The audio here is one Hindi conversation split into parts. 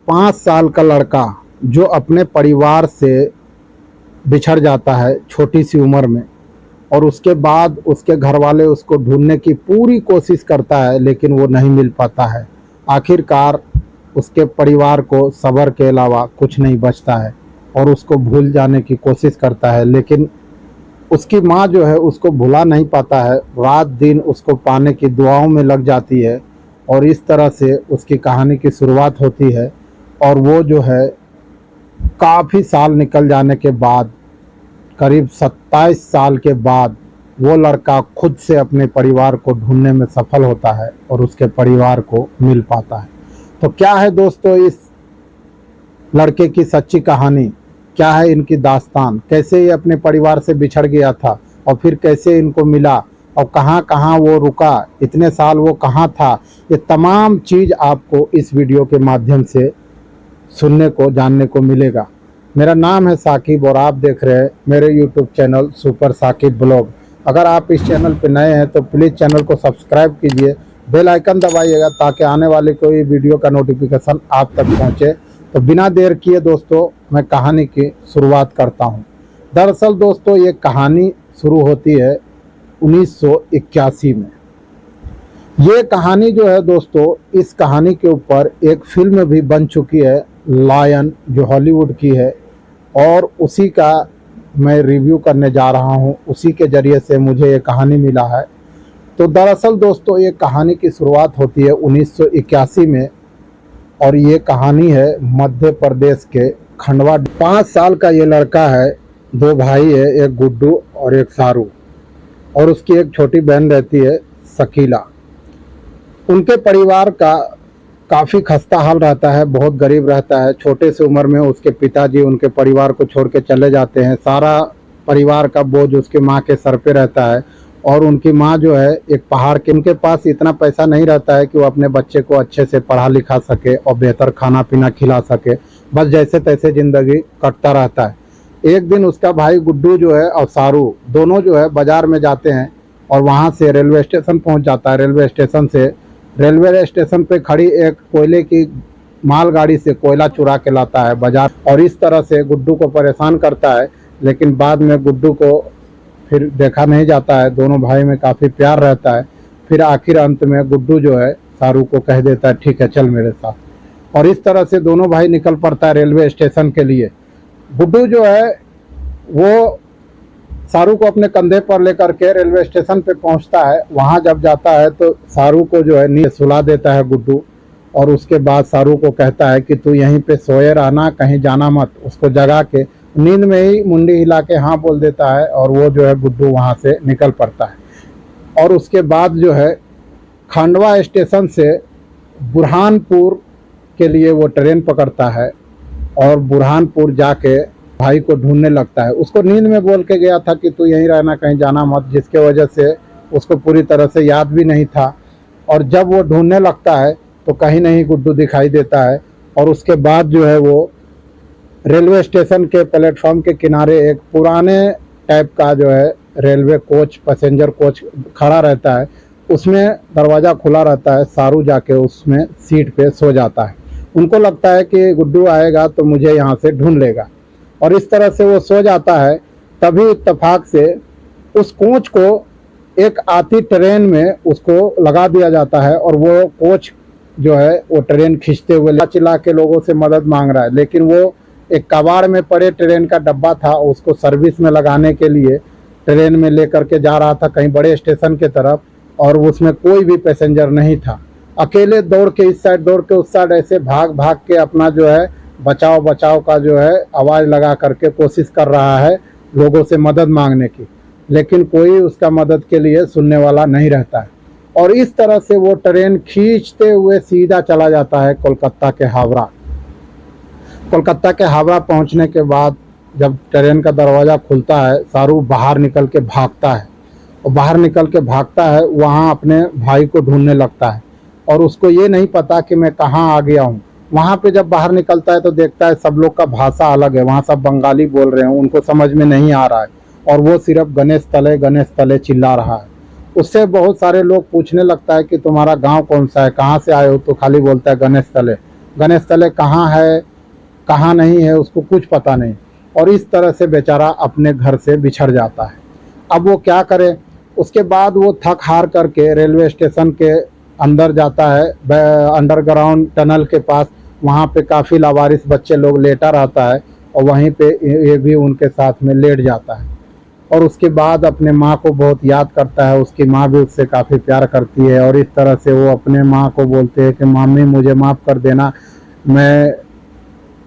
5 साल का लड़का जो अपने परिवार से बिछड़ जाता है छोटी सी उम्र में, और उसके बाद उसके घर वाले उसको ढूंढने की पूरी कोशिश करता है लेकिन वो नहीं मिल पाता है। आखिरकार उसके परिवार को सब्र के अलावा कुछ नहीं बचता है और उसको भूल जाने की कोशिश करता है, लेकिन उसकी माँ जो है उसको भुला नहीं पाता है। रात दिन उसको पाने की दुआओं में लग जाती है और इस तरह से उसकी कहानी की शुरुआत होती है। और वो जो है काफ़ी साल निकल जाने के बाद, करीब 27 साल के बाद, वो लड़का खुद से अपने परिवार को ढूंढने में सफल होता है और उसके परिवार को मिल पाता है। तो क्या है दोस्तों इस लड़के की सच्ची कहानी, क्या है इनकी दास्तान, कैसे ये अपने परिवार से बिछड़ गया था और फिर कैसे इनको मिला और कहाँ कहाँ वो रुका, इतने साल वो कहाँ था, ये तमाम चीज़ आपको इस वीडियो के माध्यम से सुनने को जानने को मिलेगा। मेरा नाम है साकिब और आप देख रहे हैं मेरे YouTube channel super Saqib blog. अगर आप इस चैनल पर नए हैं तो प्लीज़ चैनल को सब्सक्राइब कीजिए, बेल आइकन दबाइएगा ताकि आने वाले कोई वीडियो का नोटिफिकेशन आप तक पहुंचे। तो बिना देर किए दोस्तों मैं कहानी की शुरुआत करता हूं। दरअसल दोस्तों ये कहानी शुरू होती है 1981 में। ये कहानी जो है दोस्तों, इस कहानी के ऊपर एक फिल्म भी बन चुकी है, लायन, जो हॉलीवुड की है, और उसी का मैं रिव्यू करने जा रहा हूं। उसी के ज़रिए से मुझे ये कहानी मिला है। तो दरअसल दोस्तों ये कहानी की शुरुआत होती है 1981 में और ये कहानी है मध्य प्रदेश के खंडवा। 5 साल का ये लड़का है, 2 भाई है, एक गुड्डू और एक सारू, और उसकी एक छोटी बहन रहती है शकीला। उनके परिवार का काफ़ी खस्ता हाल रहता है, बहुत गरीब रहता है। छोटे से उम्र में उसके पिताजी उनके परिवार को छोड़ के चले जाते हैं। सारा परिवार का बोझ उसके माँ के सर पे रहता है और उनकी माँ जो है एक पहाड़ के, उनके पास इतना पैसा नहीं रहता है कि वो अपने बच्चे को अच्छे से पढ़ा लिखा सके और बेहतर खाना पीना खिला सके। बस जैसे तैसे ज़िंदगी कटता रहता है। एक दिन उसका भाई गुड्डू जो है और सारू दोनों जो है बाज़ार में जाते हैं और वहाँ से रेलवे स्टेशन पहुँच जाता है। रेलवे स्टेशन पे खड़ी एक कोयले की मालगाड़ी से कोयला चुरा के लाता है बाजार, और इस तरह से गुड्डू को परेशान करता है। लेकिन बाद में गुड्डू को फिर देखा नहीं जाता है, दोनों भाई में काफ़ी प्यार रहता है। फिर आखिर अंत में गुड्डू जो है सारू को कह देता है ठीक है चल मेरे साथ, और इस तरह से दोनों भाई निकल पड़ता है रेलवे स्टेशन के लिए। गुड्डू जो है वो सारू को अपने कंधे पर लेकर के रेलवे स्टेशन पे पहुंचता है। वहां जब जाता है तो सारू को जो है नींद सुला देता है गुड्डू, और उसके बाद सारू को कहता है कि तू यहीं पे सोए रहना, कहीं जाना मत। उसको जगा के नींद में ही मुंडी हिला के हाँ बोल देता है और वो जो है गुड्डू वहाँ से निकल पड़ता है। और उसके बाद जो है खंडवा स्टेशन से बुरहानपुर के लिए वो ट्रेन पकड़ता है और बुरहानपुर जाके भाई को ढूंढने लगता है। उसको नींद में बोल के गया था कि तू यहीं रहना, कहीं जाना मत, जिसके वजह से उसको पूरी तरह से याद भी नहीं था। और जब वो ढूंढने लगता है तो कहीं नहीं गुड्डू दिखाई देता है। और उसके बाद जो है वो रेलवे स्टेशन के प्लेटफॉर्म के किनारे एक पुराने टाइप का जो है रेलवे कोच, पैसेंजर कोच खड़ा रहता है। उसमें दरवाज़ा खुला रहता है। सारू जाके उसमें सीट पे सो जाता है। उनको लगता है कि गुड्डू आएगा तो मुझे यहाँ से ढूंढ लेगा, और इस तरह से वो सो जाता है। तभी इत्तेफाक से उस कोच को एक आती ट्रेन में उसको लगा दिया जाता है और वो कोच जो है वो ट्रेन खींचते हुए चिल्ला के लोगों से मदद मांग रहा है। लेकिन वो एक कबाड़ में पड़े ट्रेन का डब्बा था, उसको सर्विस में लगाने के लिए ट्रेन में लेकर के जा रहा था कहीं बड़े स्टेशन के तरफ, और उसमें कोई भी पैसेंजर नहीं था। अकेले दौड़ के इस साइड दौड़ के उस साइड ऐसे भाग भाग के अपना जो है बचाव का जो है आवाज़ लगा करके कोशिश कर रहा है लोगों से मदद मांगने की, लेकिन कोई उसका मदद के लिए सुनने वाला नहीं रहता है। और इस तरह से वो ट्रेन खींचते हुए सीधा चला जाता है कोलकाता के हावड़ा। कोलकाता के हावड़ा पहुंचने के बाद जब ट्रेन का दरवाज़ा खुलता है, सारू बाहर निकल के भागता है, और बाहर निकल के भागता है वहाँ अपने भाई को ढूंढने लगता है। और उसको ये नहीं पता कि मैं कहाँ आ गया हूँ। वहाँ पे जब बाहर निकलता है तो देखता है सब लोग का भाषा अलग है, वहाँ सब बंगाली बोल रहे हैं, उनको समझ में नहीं आ रहा है, और वो सिर्फ गणेश तले चिल्ला रहा है। उससे बहुत सारे लोग पूछने लगता है कि तुम्हारा गांव कौन सा है, कहाँ से आए हो, तो खाली बोलता है गणेश तले। गणेश तले कहाँ है कहाँ नहीं है उसको कुछ पता नहीं, और इस तरह से बेचारा अपने घर से बिछड़ जाता है। अब वो क्या करे? उसके बाद वो थक हार करके रेलवे स्टेशन के अंदर जाता है, अंडरग्राउंड टनल के पास। वहाँ पे काफ़ी लावारिस बच्चे लोग लेटा रहता है, और वहीं पे ये भी उनके साथ में लेट जाता है। और उसके बाद अपने माँ को बहुत याद करता है। उसकी माँ भी उससे काफ़ी प्यार करती है, और इस तरह से वो अपने माँ को बोलते हैं कि मामी मुझे माफ़ कर देना, मैं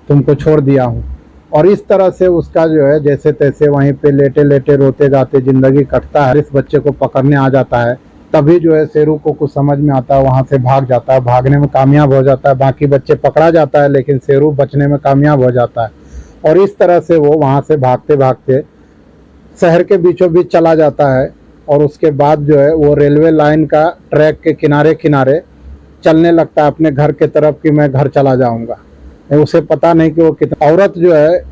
तुमको छोड़ दिया हूँ। और इस तरह से उसका जो है जैसे तैसे वहीं पे लेटे लेटे रोते गाते ज़िंदगी कटता है। इस बच्चे को पकड़ने आ जाता है, तभी जो है शेरू को कुछ समझ में आता है, वहाँ से भाग जाता है, भागने में कामयाब हो जाता है। बाकी बच्चे पकड़ा जाता है, लेकिन शेरू बचने में कामयाब हो जाता है। और इस तरह से वो वहाँ से भागते भागते शहर के बीचों बीच चला जाता है। और उसके बाद जो है वो रेलवे लाइन का ट्रैक के किनारे किनारे चलने लगता है अपने घर के तरफ कि मैं घर चला जाऊंगा। उसे पता नहीं कि वो कितना। औरत जो है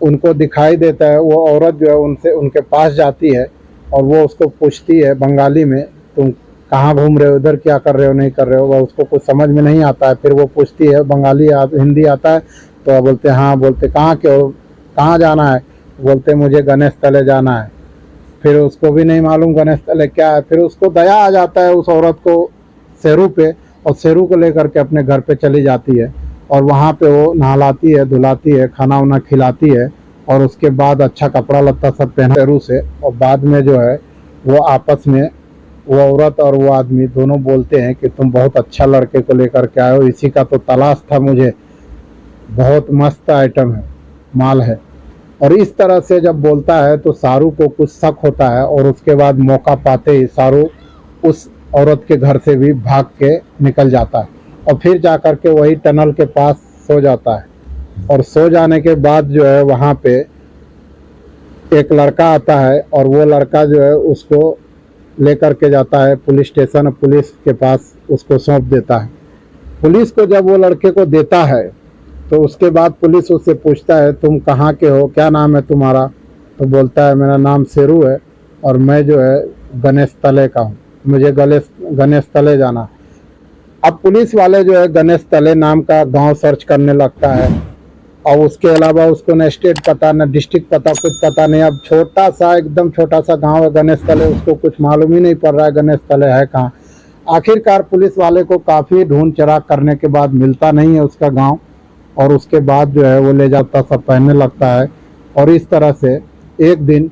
उनको दिखाई देता है, वो औरत जो है उनसे उनके पास जाती है, और वो उसको पूछती है बंगाली में, तुम कहाँ घूम रहे हो, इधर क्या कर रहे हो, नहीं कर रहे हो। वह उसको कुछ समझ में नहीं आता है। फिर वो पूछती है, बंगाली हिंदी आता है? तो बोलते हाँ। बोलते कहाँ के हो, कहाँ जाना है? बोलते मुझे गणेश तले जाना है। फिर उसको भी नहीं मालूम गणेश तले क्या है। फिर उसको दया आ जाता है उस औरत को शेरू पे, और शेरू को लेकर के अपने घर पे चली जाती है। और वहाँ पे वो नहलाती है, धुलाती है, खाना वाना खिलाती है, और उसके बाद अच्छा कपड़ा लत्ता सब पहना शेरू से। और बाद में जो है वो आपस में वो औरत और वो आदमी दोनों बोलते हैं कि तुम बहुत अच्छा लड़के को लेकर के आए हो, इसी का तो तलाश था मुझे, बहुत मस्त आइटम है, माल है। और इस तरह से जब बोलता है तो सारू को कुछ शक होता है, और उसके बाद मौका पाते ही सारू उस औरत के घर से भी भाग के निकल जाता है, और फिर जाकर के वही टनल के पास सो जाता है। और सो जाने के बाद जो है वहाँ पे एक लड़का आता है, और वो लड़का जो है उसको लेकर के जाता है पुलिस स्टेशन। पुलिस के पास उसको सौंप देता है। पुलिस को जब वो लड़के को देता है तो उसके बाद पुलिस उससे पूछता है, तुम कहाँ के हो, क्या नाम है तुम्हारा? तो बोलता है, मेरा नाम शेरू है, और मैं जो है गणेश तले का हूँ, मुझे गणेश तले जाना। अब पुलिस वाले जो है गणेश तले नाम का गांव सर्च करने लगता है, और उसके अलावा उसको न स्टेट पता न डिस्ट्रिक्ट पता, कुछ पता नहीं। अब छोटा सा एकदम छोटा सा गांव है गणेश तले, उसको कुछ मालूम ही नहीं पड़ रहा है गणेश तले है कहाँ। आखिरकार पुलिस वाले को काफ़ी ढूंढ चराग करने के बाद मिलता नहीं है उसका गांव, और उसके बाद जो है वो ले जाता सब पहनने लगता है। और इस तरह से एक दिन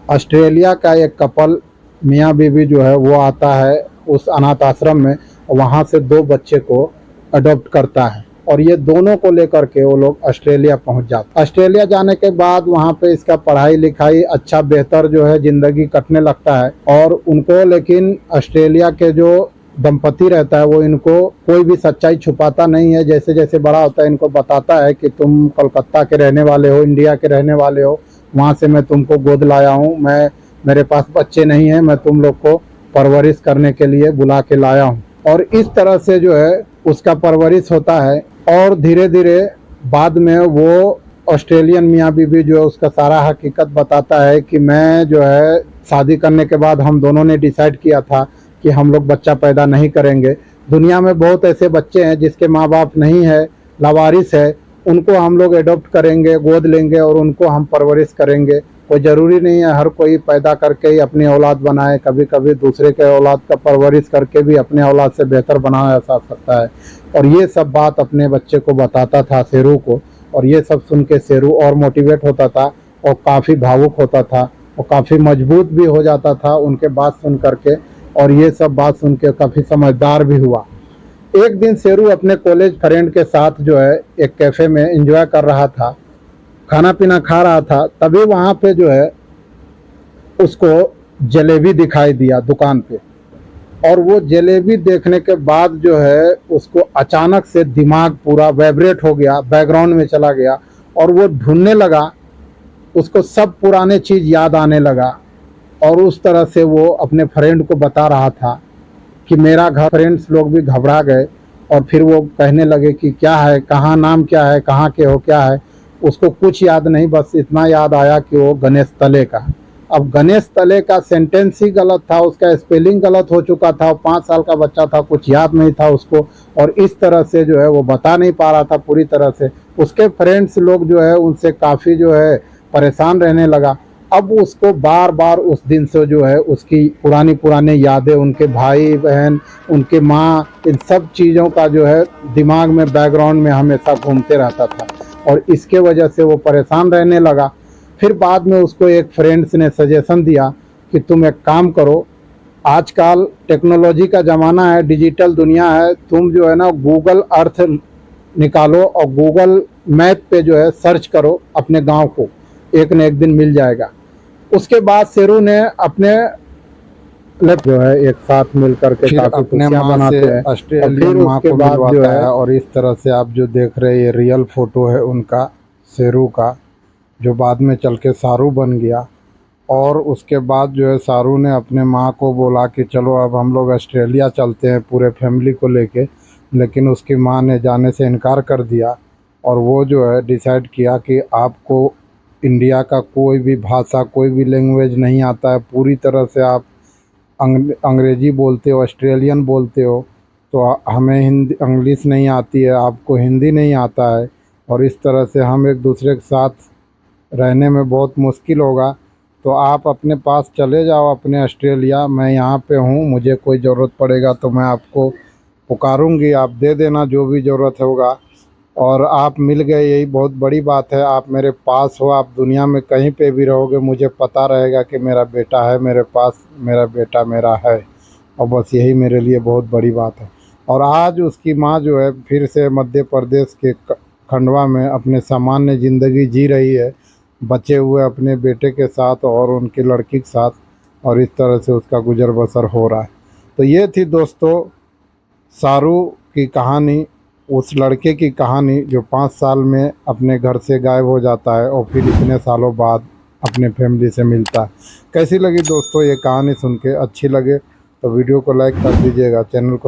ऑस्ट्रेलिया का एक कपल मियाँ बीवी जो है वो आता है उस अनाथ आश्रम में, वहाँ से दो बच्चे को अडॉप्ट करता है, और ये दोनों को लेकर के वो लोग ऑस्ट्रेलिया पहुँच जाते। ऑस्ट्रेलिया जाने के बाद वहाँ पे इसका पढ़ाई लिखाई अच्छा बेहतर जो है ज़िंदगी कटने लगता है। और उनको लेकिन ऑस्ट्रेलिया के जो दंपति रहता है वो इनको कोई भी सच्चाई छुपाता नहीं है। जैसे जैसे बड़ा होता है इनको बताता है कि तुम कोलकाता के रहने वाले हो, इंडिया के रहने वाले हो, वहाँ से मैं तुमको गोद लाया हूँ, मेरे पास बच्चे नहीं हैं, मैं तुम लोग को परवरिश करने के लिए बुला के लाया हूँ। और इस तरह से जो है उसका परवरिश होता है। और धीरे धीरे बाद में वो ऑस्ट्रेलियन मियाँ बीवी जो है उसका सारा हकीकत बताता है कि मैं जो है शादी करने के बाद हम दोनों ने डिसाइड किया था कि हम लोग बच्चा पैदा नहीं करेंगे। दुनिया में बहुत ऐसे बच्चे हैं जिसके माँ बाप नहीं है, लावारिस है, उनको हम लोग एडॉप्ट करेंगे, गोद लेंगे, और उनको हम परवरिश करेंगे। कोई ज़रूरी नहीं है हर कोई पैदा करके ही अपनी औलाद बनाए, कभी कभी दूसरे के औलाद का परवरिश करके भी अपने औलाद से बेहतर बनाया जा सकता है। और ये सब बात अपने बच्चे को बताता था शेरू को, और ये सब सुन के शेरू और मोटिवेट होता था, और काफ़ी भावुक होता था, और काफ़ी मजबूत भी हो जाता था उनके बात सुन करके। और ये सब बात सुन के काफ़ी समझदार भी हुआ। एक दिन शेरू अपने कॉलेज फ्रेंड के साथ जो है एक कैफ़े में एंजॉय कर रहा था, खाना पीना खा रहा था, तभी वहाँ पे जो है उसको जलेबी दिखाई दिया दुकान पे। और वो जलेबी देखने के बाद जो है उसको अचानक से दिमाग पूरा वाइब्रेट हो गया, बैकग्राउंड में चला गया, और वो ढूंढने लगा, उसको सब पुराने चीज़ याद आने लगा। और उस तरह से वो अपने फ्रेंड को बता रहा था कि मेरा घर। फ्रेंड्स लोग भी घबरा गए, और फिर वो कहने लगे कि क्या है, कहाँ, नाम क्या है, कहाँ के हो, क्या है। उसको कुछ याद नहीं, बस इतना याद आया कि वो गणेश तले का है। अब गणेश तले का सेंटेंस ही गलत था, उसका स्पेलिंग गलत हो चुका था, 5 साल का बच्चा था, कुछ याद नहीं था उसको, और इस तरह से जो है वो बता नहीं पा रहा था पूरी तरह से। उसके फ्रेंड्स लोग जो है उनसे काफ़ी जो है परेशान रहने लगा। अब उसको बार बार उस दिन से जो है उसकी पुरानी पुरानी यादें, उनके भाई बहन, उनके माँ, इन सब चीज़ों का जो है दिमाग में बैकग्राउंड में हमेशा घूमते रहता था, और इसके वजह से वो परेशान रहने लगा। फिर बाद में उसको एक फ्रेंड्स ने सजेशन दिया कि तुम एक काम करो, आजकल टेक्नोलॉजी का ज़माना है, डिजिटल दुनिया है, तुम जो है ना गूगल अर्थ निकालो और गूगल मैप पे जो है सर्च करो अपने गांव को, एक न एक दिन मिल जाएगा। उसके बाद शेरू ने अपने जो है एक साथ मिल करके फिर काफी अपने खुशियां माँ मनाते से हैं, और ऑस्ट्रेलियन फिर माँ उसके को बाद जो मिलवाता है है। और इस तरह से आप जो देख रहे हैं ये रियल फोटो है उनका, शेरू का, जो बाद में चल के सारू बन गया। और उसके बाद जो है सारू ने अपने माँ को बोला कि चलो अब हम लोग ऑस्ट्रेलिया चलते हैं पूरे फैमिली को लेके, लेकिन उसकी माँ ने जाने से इनकार कर दिया। और वो जो है डिसाइड किया कि आपको इंडिया का कोई भी भाषा, कोई भी लैंग्वेज नहीं आता है, पूरी तरह से आप अंग्रेज़ी बोलते हो, ऑस्ट्रेलियन बोलते हो, तो हमें हिंदी इंग्लिश नहीं आती है, आपको हिंदी नहीं आता है, और इस तरह से हम एक दूसरे के साथ रहने में बहुत मुश्किल होगा। तो आप अपने पास चले जाओ अपने ऑस्ट्रेलिया, मैं यहाँ पे हूँ, मुझे कोई ज़रूरत पड़ेगा तो मैं आपको पुकारूंगी, आप दे देना जो भी ज़रूरत होगा। और आप मिल गए, यही बहुत बड़ी बात है। आप मेरे पास हो, आप दुनिया में कहीं पे भी रहोगे मुझे पता रहेगा कि मेरा बेटा है मेरे पास, मेरा बेटा मेरा है, और बस यही मेरे लिए बहुत बड़ी बात है। और आज उसकी माँ जो है फिर से मध्य प्रदेश के खंडवा में अपने सामान्य ज़िंदगी जी रही है, बचे हुए अपने बेटे के साथ और उनकी लड़की के साथ, और इस तरह से उसका गुजर बसर हो रहा है। तो ये थी दोस्तों सारू की कहानी, उस लड़के की कहानी जो 5 साल में अपने घर से गायब हो जाता है और फिर इतने सालों बाद अपने फैमिली से मिलता है। कैसी लगी दोस्तों ये कहानी सुन के? अच्छी लगे तो वीडियो को लाइक कर दीजिएगा, चैनल को